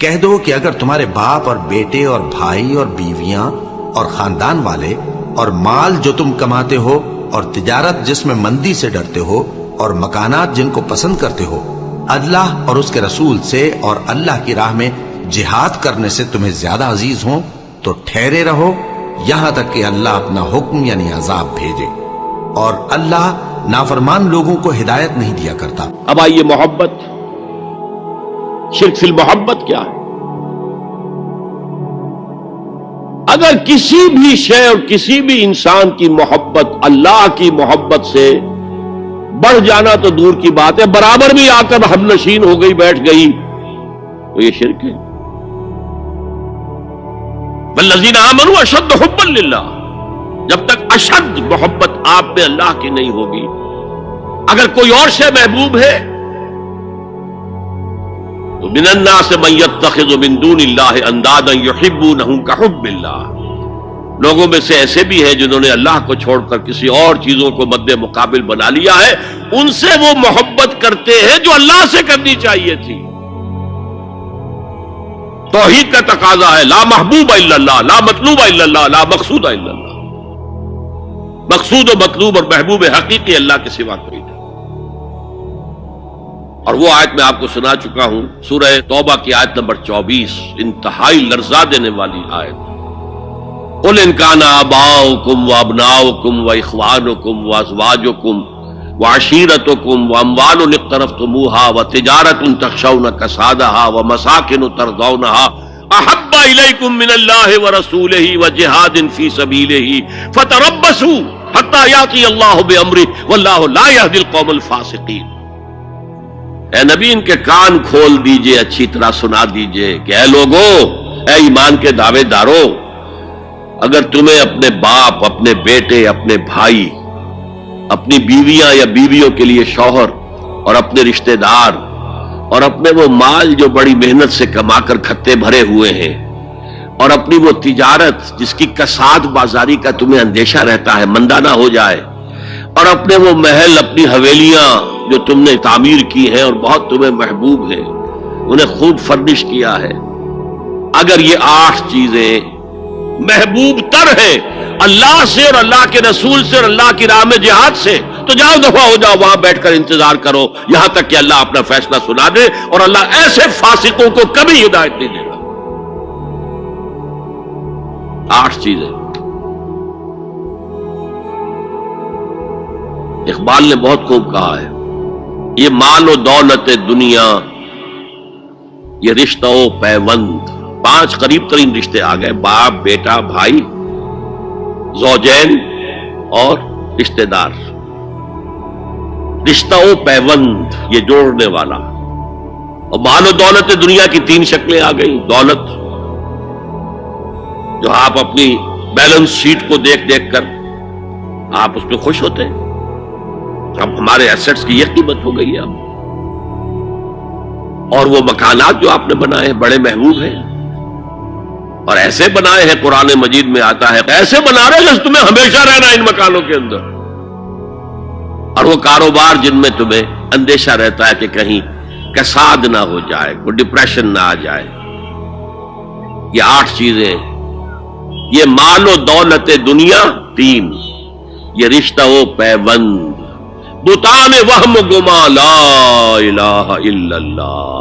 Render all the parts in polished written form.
کہہ دو کہ اگر تمہارے باپ اور بیٹے اور بھائی اور بیویاں اور خاندان والے اور مال جو تم کماتے ہو اور تجارت جس میں مندی سے ڈرتے ہو اور مکانات جن کو پسند کرتے ہو اللہ اور اس کے رسول سے اور اللہ کی راہ میں جہاد کرنے سے تمہیں زیادہ عزیز ہوں تو ٹھہرے رہو یہاں تک کہ اللہ اپنا حکم یعنی عذاب بھیجے، اور اللہ نافرمان لوگوں کو ہدایت نہیں دیا کرتا۔ اب آئیے محبت، شرک فی المحبت کیا ہے؟ اگر کسی بھی شے اور کسی بھی انسان کی محبت اللہ کی محبت سے بڑھ جانا تو دور کی بات ہے، برابر بھی آ کر ہم نشین ہو گئی، بیٹھ گئی، تو یہ شرک ہے۔ والذین آمنوا اشد حبا للہ، جب تک اشد محبت آپ میں اللہ کی نہیں ہوگی، اگر کوئی اور شے محبوب ہے تو من الناس من یتخذ من دون اللہ اندادا یحبونہم کحب اللہ، لوگوں میں سے ایسے بھی ہیں جنہوں نے اللہ کو چھوڑ کر کسی اور چیزوں کو مد مقابل بنا لیا ہے، ان سے وہ محبت کرتے ہیں جو اللہ سے کرنی چاہیے تھی۔ توحید کا تقاضا ہے لا محبوب الا اللہ، لا مطلوب الا اللہ، لا مقصود الا اللہ، مقصود و مطلوب اور محبوب حقیقی اللہ کے سوا کوئی نہیں۔ اور وہ آیت میں آپ کو سنا چکا ہوں، سورہ توبہ کی آیت نمبر 24، انتہائی لرزا دینے والی آیت۔ قل ان کان آباؤکم وابناؤکم واخوانکم وازواجکم وعشیرتکم واموال اقترفتموها وتجارۃ تخشون کسادها ومساکن ترضونها احب الیکم من اللہ ورسولہ وجہاد فی سبیلہ فتربصوا حتی یاتی اللہ بامرہ واللہ لا یہدی القوم الفاسقین۔ اے نبی ان کے کان کھول دیجئے، اچھی طرح سنا دیجئے کہ اے لوگو، اے ایمان کے دعوے دارو، اگر تمہیں اپنے باپ، اپنے بیٹے، اپنے بھائی، اپنی بیویاں یا بیویوں کے لیے شوہر اور اپنے رشتہ دار اور اپنے وہ مال جو بڑی محنت سے کما کر کھتے بھرے ہوئے ہیں اور اپنی وہ تجارت جس کی کساد بازاری کا تمہیں اندیشہ رہتا ہے مندہ نہ ہو جائے، اور اپنے وہ محل، اپنی حویلیاں جو تم نے تعمیر کی ہیں اور بہت تمہیں محبوب ہیں، انہیں خوب فرنش کیا ہے، اگر یہ 8 چیزیں محبوب تر ہیں اللہ سے اور اللہ کے رسول سے اور اللہ کی راہ میں جہاد سے، تو جاؤ دفعہ ہو جاؤ، وہاں بیٹھ کر انتظار کرو یہاں تک کہ اللہ اپنا فیصلہ سنا دے، اور اللہ ایسے فاسقوں کو کبھی ہدایت نہیں دے گا۔ 8 چیزیں اقبال نے بہت خوب کہا ہے، یہ مال و دولت دنیا، یہ رشتہ و پیوند، 5 قریب ترین رشتے آ گئے، باپ، بیٹا، بھائی، زوجین اور رشتہ دار، رشتہ و پیوند یہ جوڑنے والا۔ اور مال و دولت دنیا کی 3 شکلیں آ گئی۔ دولت جو آپ اپنی بیلنس شیٹ کو دیکھ دیکھ کر آپ اس پہ خوش ہوتے ہیں، اب ہمارے ایسٹس کی یہ قیمت ہو گئی ہے اب، اور وہ مکانات جو آپ نے بنائے ہیں بڑے محبوب ہیں، اور ایسے بنائے ہیں، قرآن مجید میں آتا ہے ایسے بنا رہے کہ تمہیں ہمیشہ رہنا ان مکانوں کے اندر، اور وہ کاروبار جن میں تمہیں اندیشہ رہتا ہے کہ کہیں کساد نہ ہو جائے، کوئی ڈپریشن نہ آ جائے۔ یہ 8 چیزیں، یہ مال و دولت دنیا 3، یہ رشتہ و پیوند، بتان وہم و گما لا الہ الا اللہ،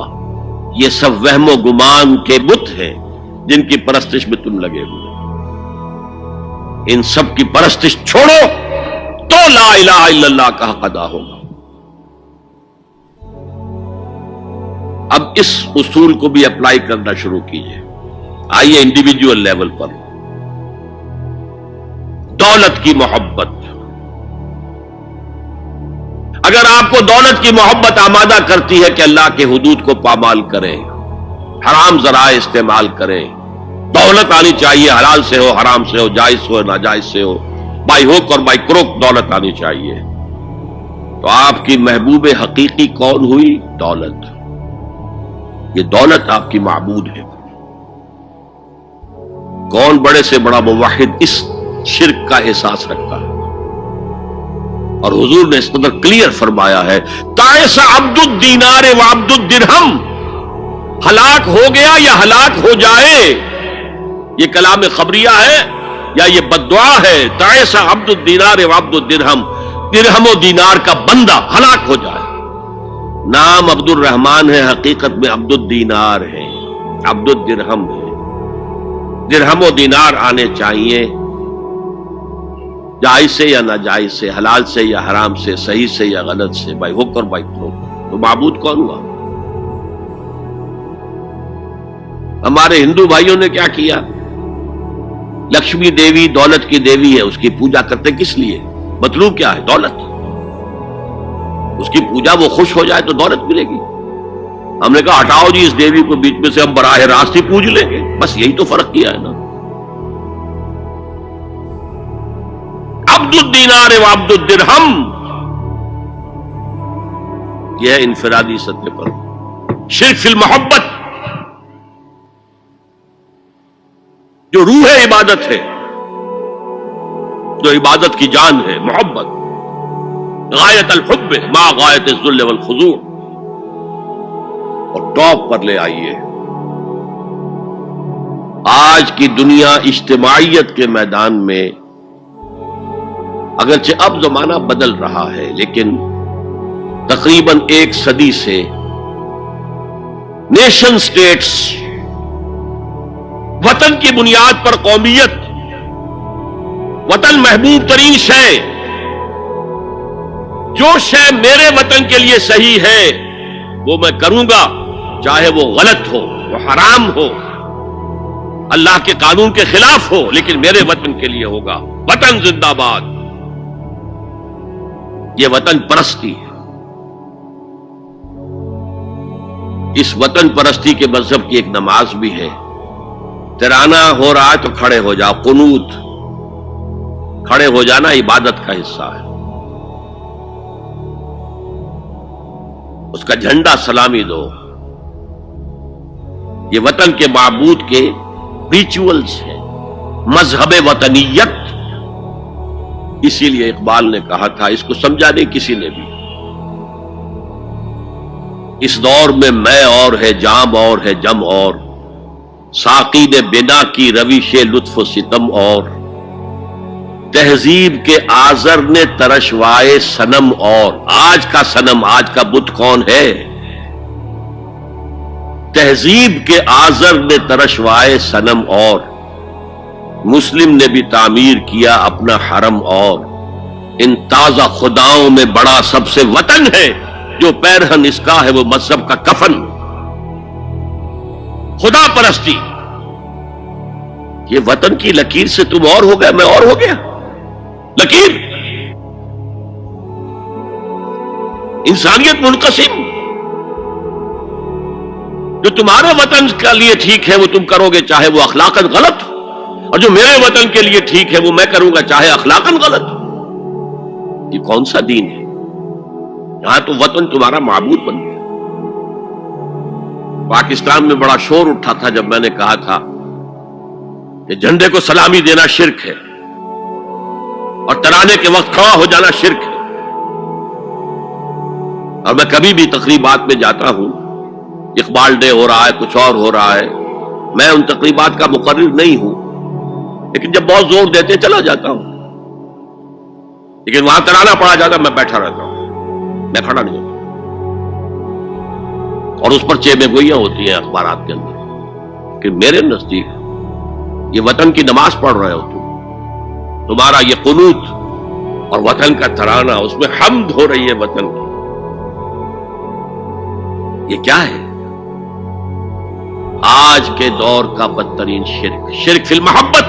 یہ سب وہم و گمان کے بت ہیں جن کی پرستش میں تم لگے ہوئے، ان سب کی پرستش چھوڑو تو لا الہ الا اللہ کا حق ادا ہوگا۔ اب اس اصول کو بھی اپلائی کرنا شروع کیجئے۔ آئیے انڈیویجول لیول پر، دولت کی محبت، اگر آپ کو دولت کی محبت آمادہ کرتی ہے کہ اللہ کے حدود کو پامال کریں، حرام ذرائع استعمال کریں، دولت آنی چاہیے، حلال سے ہو، حرام سے ہو، جائز سے ہو، ناجائز سے ہو، بائی ہوک اور بائی کروک دولت آنی چاہیے، تو آپ کی محبوب حقیقی کون ہوئی؟ دولت۔ یہ دولت آپ کی معبود ہے۔ کون بڑے سے بڑا موحد اس شرک کا احساس رکھتا ہے؟ اور حضور نے اس قدر کلیئر فرمایا ہے، تائس عبد الدینار و عبد الدرہم، ہلاک ہو گیا یا ہلاک ہو جائے، یہ کلام خبریہ ہے یا یہ بددعا ہے؟ تعیس عبد الدینار و عبد الدرہم، درہم و دینار کا بندہ ہلاک ہو جائے۔ نام عبد الرحمن ہے، حقیقت میں عبد الدینار ہے، عبد الدرہم ہے۔ درہم و دینار آنے چاہیے، جائز سے یا ناجائز سے، حلال سے یا حرام سے، صحیح سے یا غلط سے، بائی ہک اور بائی کروک۔ تو معبود کون ہوا؟ ہمارے ہندو بھائیوں نے کیا کیا؟ لکشمی دیوی دولت کی دیوی ہے، اس کی پوجا کرتے کس لیے؟ مطلوب کیا ہے؟ دولت۔ اس کی پوجا وہ خوش ہو جائے تو دولت ملے گی۔ ہم نے کہا ہٹاؤ جی اس دیوی کو بیچ میں سے، ہم براہ راست ہی پوج لیں گے، بس یہی تو فرق کیا ہے نا۔ عبد الدینار و عبد الدرہم، یہ ہے انفرادی سطح پر۔ شرک فی المحبت، جو روح عبادت ہے، جو عبادت کی جان ہے، محبت، غایت الحب ما غایت الذل والخضوع۔ اور ٹاپ پر لے آئیے، آج کی دنیا اجتماعیت کے میدان میں اگرچہ اب زمانہ بدل رہا ہے، لیکن تقریباً 1 صدی سے نیشن سٹیٹس، وطن کی بنیاد پر قومیت، وطن محبوب ترین شے، جو شے میرے وطن کے لیے صحیح ہے وہ میں کروں گا، چاہے وہ غلط ہو، وہ حرام ہو، اللہ کے قانون کے خلاف ہو، لیکن میرے وطن کے لیے ہوگا۔ وطن زندہ باد، یہ وطن پرستی ہے۔ اس وطن پرستی کے مذہب کی ایک نماز بھی ہے، ترانہ ہو رہا ہے تو کھڑے ہو جاؤ، قنوت، کھڑے ہو جانا عبادت کا حصہ ہے۔ اس کا جھنڈا سلامی دو، یہ وطن کے معبود کے ریچولز ہیں، مذہب وطنیت۔ اسی لیے اقبال نے کہا تھا، اس کو سمجھا نہیں کسی نے بھی، اس دور میں اور ہے، جام اور ہے، جم اور، ساقی نے بنا کی روش لطف و ستم اور، تہذیب کے آزر نے ترشوائے صنم اور۔ آج کا صنم، آج کا بت کون ہے؟ تہذیب کے آزر نے ترشوائے صنم اور، مسلم نے بھی تعمیر کیا اپنا حرم اور۔ ان تازہ خداؤں میں بڑا سب سے وطن ہے، جو پیرہن اس کا ہے وہ مذہب کا کفن۔ خدا پرستی، یہ وطن کی لکیر سے تم اور ہو گئے، میں اور ہو گیا۔ لکیر، انسانیت منقسم، جو تمہارے وطن کے لیے ٹھیک ہے وہ تم کرو گے چاہے وہ اخلاقاً غلط ہو، اور جو میرے وطن کے لیے ٹھیک ہے وہ میں کروں گا چاہے اخلاقاً غلط ہو۔ یہ کون سا دین ہے؟ یہاں تو وطن تمہارا معبود بن گیا۔ پاکستان میں بڑا شور اٹھا تھا جب میں نے کہا تھا کہ جھنڈے کو سلامی دینا شرک ہے اور ترانے کے وقت کھڑا ہو جانا شرک ہے۔ اور میں کبھی بھی تقریبات میں جاتا ہوں، اقبال ڈے ہو رہا ہے، کچھ اور ہو رہا ہے، میں ان تقریبات کا مقرر نہیں ہوں، لیکن جب بہت زور دیتے چلا جاتا ہوں، لیکن وہاں ترانہ پڑا جاتا میں بیٹھا رہتا ہوں، میں کھڑا نہیں ہوتا۔ اور اس پر چیبے گوئیاں ہوتی ہیں اخبارات کے اندر کہ میرے نزدیک یہ وطن کی نماز پڑھ رہے ہو تمہارا یہ قنوت اور وطن کا ترانہ، اس میں حمد ہو رہی ہے وطن کی، یہ کیا ہے؟ آج کے دور کا بدترین شرک، شرک فی المحبت۔